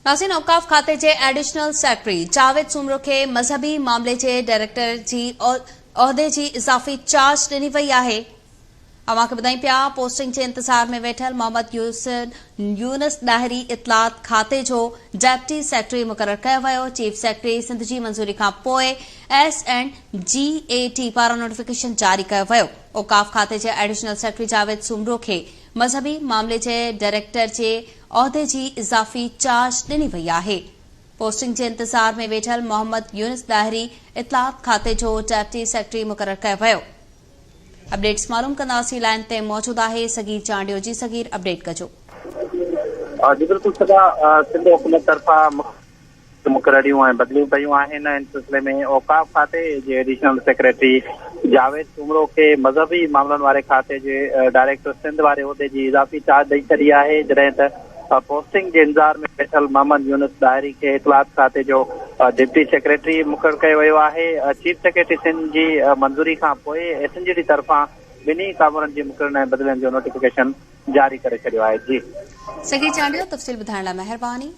नाज़रीन, औक़ाफ़ खाते जे additional secretary Javed Soomro खे मज़हबी मामले जे डायरेक्टर जी उहिदे जी इज़ाफ़ी चार्ज ॾिनी वई आहे। अवां खे ॿुधायूं पिया, पोस्टिंग जे इंतज़ार में वेठल मोहम्मद यूनुस ॾाहिरी इतलात खाते जो डेप्टी सेक्रेटरी मुक़ररु कयो वियो। चीफ सेक्रेटरी सिंध जी मंज़ूरी खां पोइ SNGAT पारां नोटिफिकेशन जारी कयो वियो। औक़ाफ़ खाते जे एडिशनल सेक्रेटरी जावेद सुमरो खे मज़हबी मामले जे डायरेक्टर जे उहिदे जी इज़ाफ़ी चार्ज ॾिनी वई आहे। पोस्टिंग जे इंतज़ार में वेठल मोहम्मद यूनुस ॾाहिरी इतलात खाते जो डेप्टी सेक्रेटरी मुक़ररु कयो वियो। अपडेट्स मालूम कंदासीं। लाइन ते मौजूद आहे सगीर चांडियो। जी सगीर, अपडेट कजो। जी बिल्कुल सदा सिंध हुकूमत तरफा मुक़ररियूं ऐं बदलियूं कयूं आहिनि। इन सिलसिले में औक़ाफ़ खाते जे एडिशनल सेक्रेटरी जावेद सुमरो खे मज़हबी मामलनि वारे खाते जे डायरेक्टर सिंध वारे उहिदे जी इज़ाफ़ी चार्ज ॾेई छॾी आहे, जॾहिं त पोस्टिंग जे इंतज़ार में वेठल मोहम्मद यूनुस ॾाहिरी खे इतलात खाते जो डिप्टी सेक्रेटरी मुक़ररु कयो वियो आहे। चीफ सेक्रेटरी सिंध जी मंज़ूरी खां पोइ SNGAT तरफ़ां ॿिन्ही कामरनि जी मुक़ररनि ऐं बदिलनि जो नोटिफिकेशन जारी करे छॾियो आहे। जी सगीर चांडियो, तफ़सील ॿुधाइण लाइ महिरबानी।